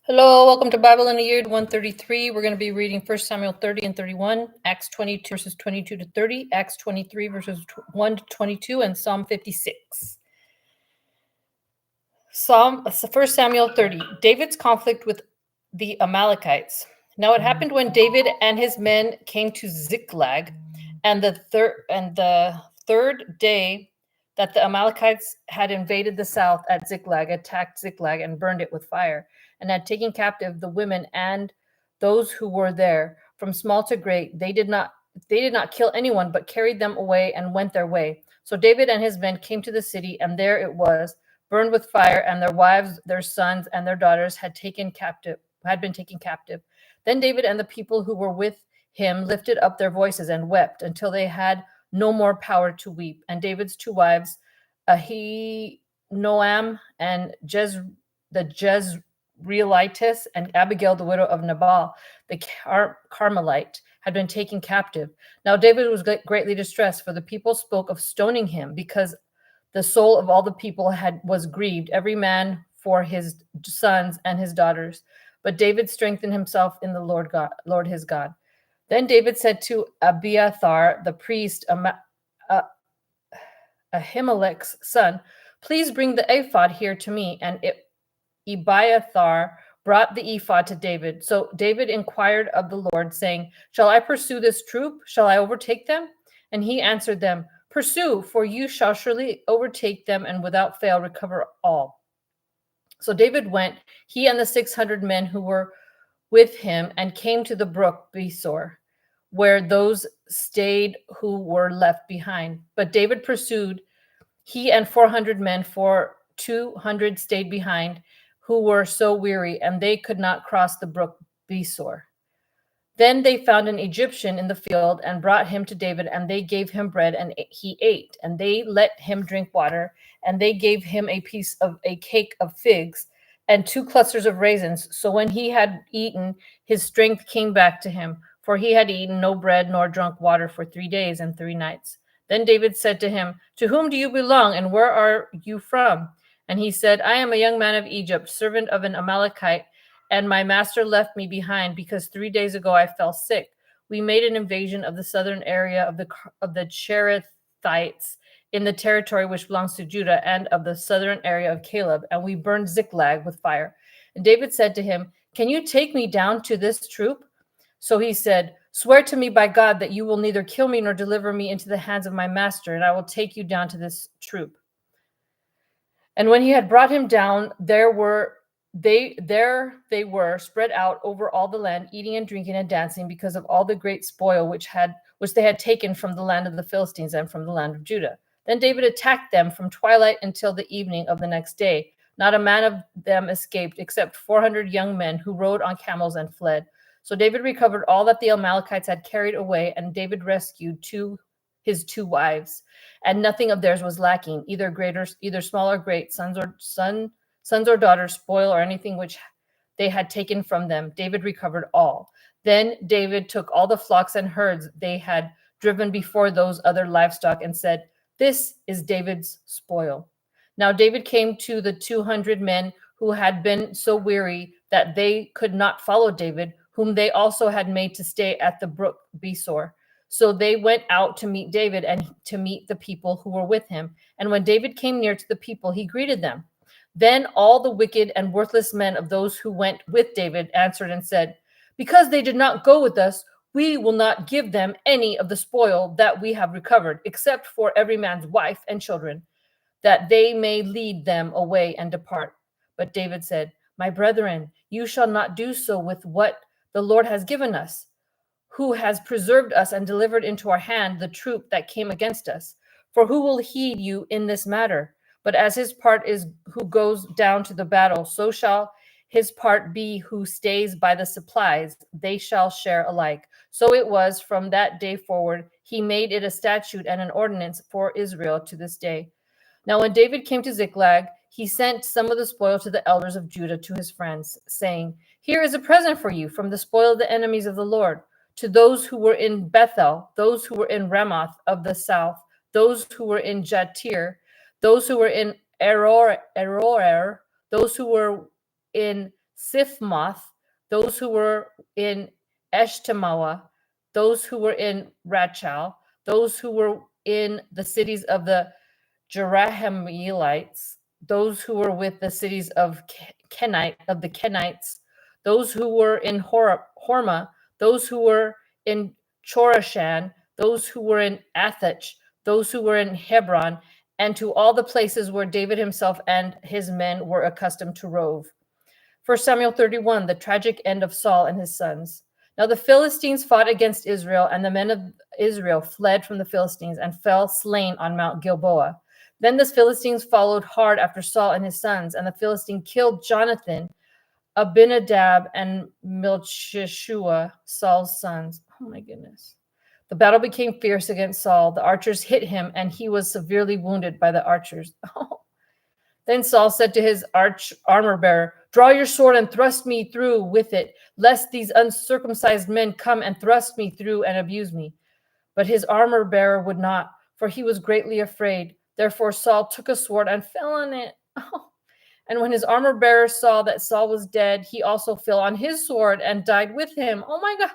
Hello, welcome to Bible in a Year 133. We're going to be reading 1 Samuel 30 and 31, Acts 22 verses 22 to 30, Acts 23 verses 1 to 22, and Psalm 56. 1 Samuel 30, David's conflict with the Amalekites. Now it happened when David and his men came to Ziklag, and the third day that the Amalekites had invaded the south at Ziklag, attacked Ziklag, and burned it with fire, and had taken captive the women and those who were there, from small to great. They did not kill anyone, but carried them away and went their way. So David and his men came to the city, and there it was, burned with fire, and their wives, their sons, and their daughters had been taken captive. Then David and the people who were with him lifted up their voices and wept until they had no more power to weep. And David's two wives, Ahinoam and the Jezreelitess, and Abigail, the widow of Nabal, the Carmelite, had been taken captive. Now David was greatly distressed, for the people spoke of stoning him, because the soul of all the people was grieved, every man for his sons and his daughters. But David strengthened himself in the Lord his God. Then David said to Abiathar, the priest, Ahimelech's son, "Please bring the ephod here to me." And Abiathar brought the ephod to David. So David inquired of the Lord, saying, "Shall I pursue this troop? Shall I overtake them?" And he answered them, "Pursue, for you shall surely overtake them, and without fail recover all." So David went, he and the 600 men who were with him, and came to the brook Besor, where those stayed who were left behind. But David pursued, he and 400 men, for 200 stayed behind, who were so weary, and they could not cross the brook Besor. Then they found an Egyptian in the field and brought him to David, and they gave him bread, and he ate. And they let him drink water, and they gave him a piece of a cake of figs and 2 clusters of raisins. So when he had eaten, his strength came back to him, for he had eaten no bread nor drunk water for 3 days and 3 nights. Then David said to him, "To whom do you belong, and where are you from?" And he said, "I am a young man of Egypt, servant of an Amalekite, and my master left me behind because 3 days ago I fell sick. We made an invasion of the southern area of the Cherethites in the territory which belongs to Judah, and of the southern area of Caleb, and we burned Ziklag with fire." And David said to him, "Can you take me down to this troop?" So he said, "Swear to me by God that you will neither kill me nor deliver me into the hands of my master, and I will take you down to this troop." And when he had brought him down, there they were spread out over all the land, eating and drinking and dancing, because of all the great spoil which they had taken from the land of the Philistines and from the land of Judah. Then David attacked them from twilight until the evening of the next day. Not a man of them escaped, except 400 young men who rode on camels and fled. So David recovered all that the Amalekites had carried away, and David rescued his 2 wives, and nothing of theirs was lacking, either small or great, sons or daughters, spoil, or anything which they had taken from them. David recovered all. Then David took all the flocks and herds they had driven before those other livestock, and said, "This is David's spoil." Now David came to the 200 men who had been so weary that they could not follow David, whom they also had made to stay at the brook Besor. So they went out to meet David and to meet the people who were with him. And when David came near to the people, he greeted them. Then all the wicked and worthless men of those who went with David answered and said, "Because they did not go with us, we will not give them any of the spoil that we have recovered, except for every man's wife and children, that they may lead them away and depart." But David said, "My brethren, you shall not do so with what the Lord has given us, who has preserved us and delivered into our hand the troop that came against us. For who will heed you in this matter? But as his part is who goes down to the battle, so shall his part be who stays by the supplies. They shall share alike." So it was from that day forward, he made it a statute and an ordinance for Israel to this day. Now when David came to Ziklag, he sent some of the spoil to the elders of Judah, to his friends, saying, "Here is a present for you from the spoil of the enemies of the Lord. To those who were in Bethel, those who were in Ramoth of the south, those who were in Jatir, those who were in Aroer, those who were in Siphmoth, those who were in Eshtemoa, those who were in Rachal, those who were in the cities of the Jerahmeelites, those who were with the cities of the Kenites, those who were in Hormah, those who were in Chorashan, those who were in Athach, those who were in Hebron, and to all the places where David himself and his men were accustomed to rove. 1 Samuel 31, the tragic end of Saul and his sons. Now the Philistines fought against Israel, and the men of Israel fled from the Philistines and fell slain on Mount Gilboa. Then the Philistines followed hard after Saul and his sons, and the Philistine killed Jonathan, Abinadab, and Melchishua, Saul's sons. Oh my goodness. The battle became fierce against Saul. The archers hit him, and he was severely wounded by the archers. Then Saul said to his armor bearer, "Draw your sword and thrust me through with it, lest these uncircumcised men come and thrust me through and abuse me." But his armor bearer would not, for he was greatly afraid. Therefore Saul took a sword and fell on it. And when his armor bearer saw that Saul was dead, he also fell on his sword and died with him. Oh my God.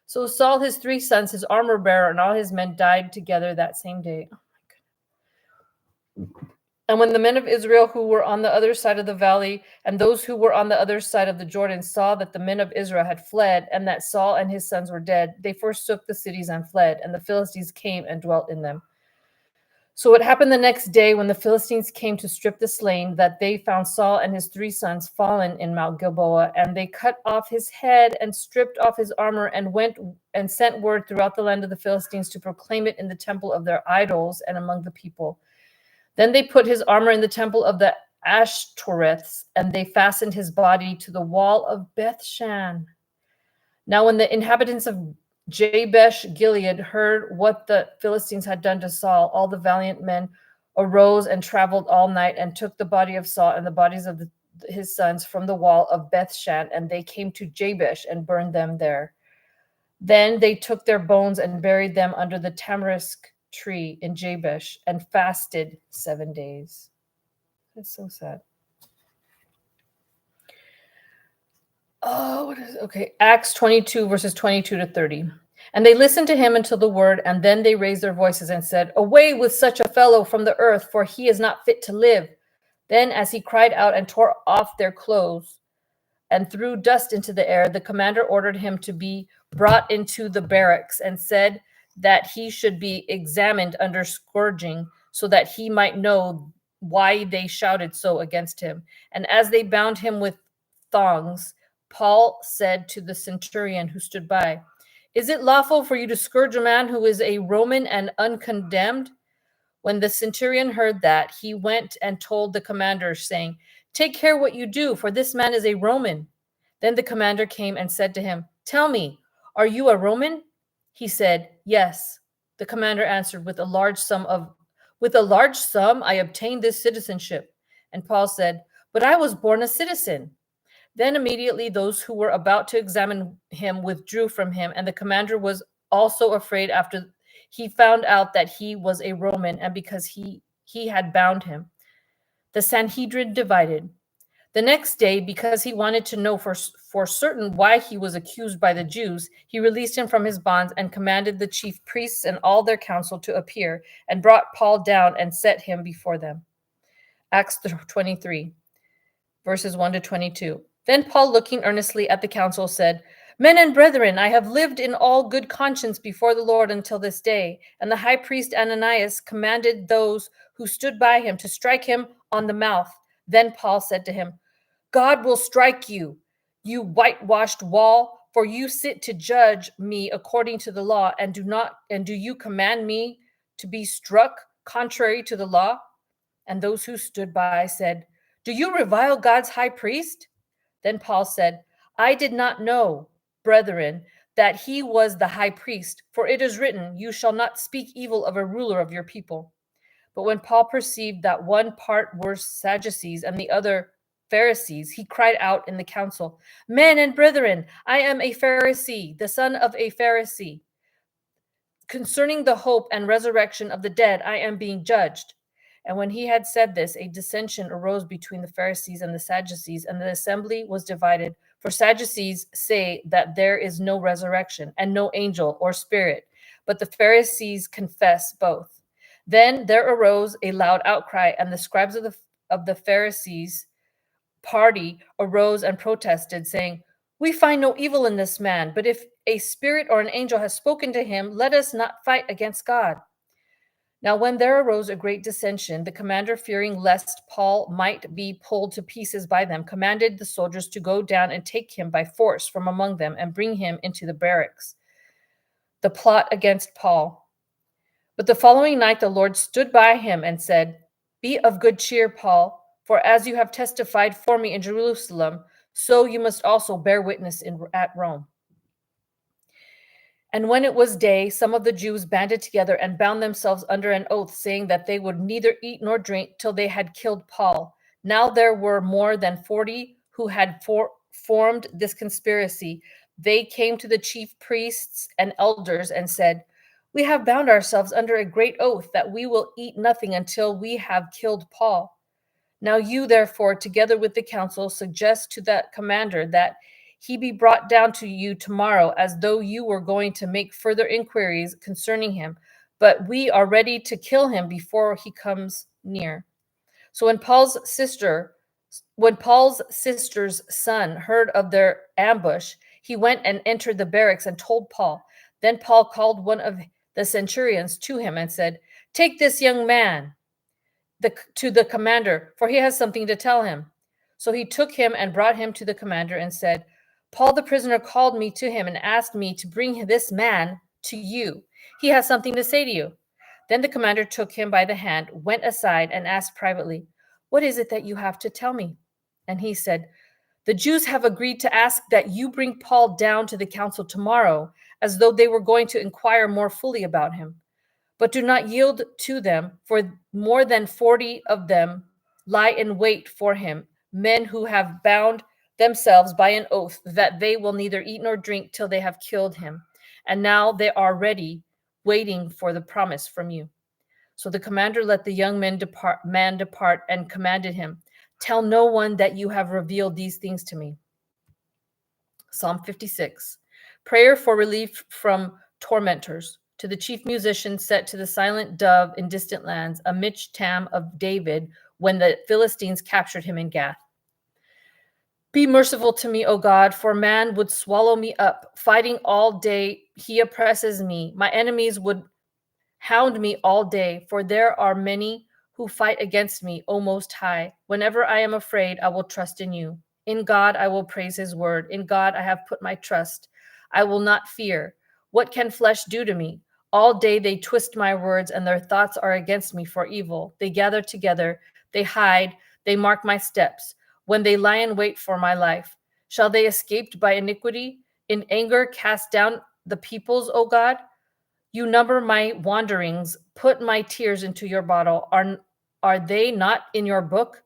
So Saul, his 3 sons, his armor bearer, and all his men died together that same day. Oh my God. And when the men of Israel who were on the other side of the valley and those who were on the other side of the Jordan saw that the men of Israel had fled and that Saul and his sons were dead, they forsook the cities and fled, and the Philistines came and dwelt in them. So it happened the next day when the Philistines came to strip the slain that they found Saul and his 3 sons fallen in Mount Gilboa, and they cut off his head and stripped off his armor and went and sent word throughout the land of the Philistines to proclaim it in the temple of their idols and among the people. Then they put his armor in the temple of the Ashtoreths, and they fastened his body to the wall of Bethshan. Now when the inhabitants of Jabesh Gilead heard what the Philistines had done to Saul, all the valiant men arose and traveled all night and took the body of Saul and the bodies of his sons from the wall of Bethshan, and they came to Jabesh and burned them there. Then they took their bones and buried them under the tamarisk tree in Jabesh and fasted 7 days. That's so sad. Oh, what is okay? Acts 22, verses 22 to 30. And they listened to him until the word, and then they raised their voices and said, "Away with such a fellow from the earth, for he is not fit to live." Then as he cried out and tore off their clothes and threw dust into the air, the commander ordered him to be brought into the barracks and said that he should be examined under scourging so that he might know why they shouted so against him. And as they bound him with thongs, Paul said to the centurion who stood by, "Is it lawful for you to scourge a man who is a Roman and uncondemned?" When the centurion heard that, he went and told the commander, saying, "Take care what you do, for this man is a Roman." Then the commander came and said to him, "Tell me, are you a Roman?" He said, "Yes." The commander answered, With a large sum I obtained this citizenship." And Paul said, "But I was born a citizen." Then immediately those who were about to examine him withdrew from him, and the commander was also afraid after he found out that he was a Roman, and because he had bound him. The Sanhedrin divided. The next day, because he wanted to know for certain why he was accused by the Jews, he released him from his bonds and commanded the chief priests and all their council to appear, and brought Paul down and set him before them. Acts 23, verses 1 to 22. Then Paul, looking earnestly at the council, said, "Men and brethren, I have lived in all good conscience before the Lord until this day." And the high priest Ananias commanded those who stood by him to strike him on the mouth. Then Paul said to him, "God will strike you, you whitewashed wall, for you sit to judge me according to the law, and do you command me to be struck contrary to the law?" And those who stood by said, "Do you revile God's high priest?" Then Paul said, "I did not know, brethren, that he was the high priest, for it is written, 'You shall not speak evil of a ruler of your people.'" But when Paul perceived that one part were Sadducees and the other Pharisees, he cried out in the council, "Men and brethren, I am a Pharisee, the son of a Pharisee. Concerning the hope and resurrection of the dead, I am being judged." And when he had said this, a dissension arose between the Pharisees and the Sadducees, and the assembly was divided. For Sadducees say that there is no resurrection and no angel or spirit, but the Pharisees confess both. Then there arose a loud outcry, and the scribes of the Pharisees party arose and protested, saying, "We find no evil in this man, but if a spirit or an angel has spoken to him, let us not fight against God." Now, when there arose a great dissension, the commander, fearing lest Paul might be pulled to pieces by them, commanded the soldiers to go down and take him by force from among them and bring him into the barracks. The plot against Paul. But the following night the Lord stood by him and said, "Be of good cheer, Paul, for as you have testified for me in Jerusalem, so you must also bear witness at Rome." And when it was day, some of the Jews banded together and bound themselves under an oath, saying that they would neither eat nor drink till they had killed Paul. Now there were more than 40 who had formed this conspiracy. They came to the chief priests and elders and said, "We have bound ourselves under a great oath that we will eat nothing until we have killed Paul. Now you, therefore, together with the council, suggest to that commander that he be brought down to you tomorrow, as though you were going to make further inquiries concerning him. But we are ready to kill him before he comes near." So when Paul's sister's son heard of their ambush, he went and entered the barracks and told Paul. Then Paul called one of the centurions to him and said, "Take this young man to the commander, for he has something to tell him." So he took him and brought him to the commander and said, "Paul the prisoner called me to him and asked me to bring this man to you. He has something to say to you." Then the commander took him by the hand, went aside, and asked privately, "What is it that you have to tell me?" And he said, "The Jews have agreed to ask that you bring Paul down to the council tomorrow, as though they were going to inquire more fully about him. But do not yield to them, for more than 40 of them lie in wait for him, men who have bound themselves by an oath that they will neither eat nor drink till they have killed him. And now they are ready, waiting for the promise from you." So the commander let the young man depart and commanded him, "Tell no one that you have revealed these things to me." Psalm 56. Prayer for relief from tormentors. To the chief musician set to the silent dove in distant lands, a michtam of David when the Philistines captured him in Gath. Be merciful to me, O God, for man would swallow me up. Fighting all day, he oppresses me. My enemies would hound me all day, for there are many who fight against me, O Most High. Whenever I am afraid, I will trust in you. In God I will praise his word. In God I have put my trust. I will not fear. What can flesh do to me? All day they twist my words, and their thoughts are against me for evil. They gather together, they hide, they mark my steps, when they lie in wait for my life. Shall they escape by iniquity? In anger cast down the peoples, O God? You number my wanderings, put my tears into your bottle. Are they not in your book?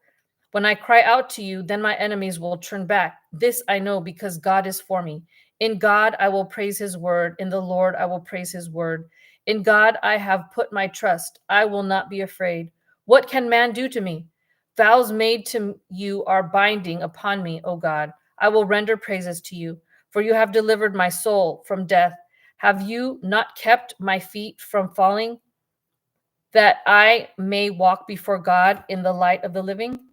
When I cry out to you, then my enemies will turn back. This I know, because God is for me. In God I will praise his word. In the Lord I will praise his word. In God I have put my trust. I will not be afraid. What can man do to me? Vows made to you are binding upon me, O God. I will render praises to you, for you have delivered my soul from death. Have you not kept my feet from falling, that I may walk before God in the light of the living?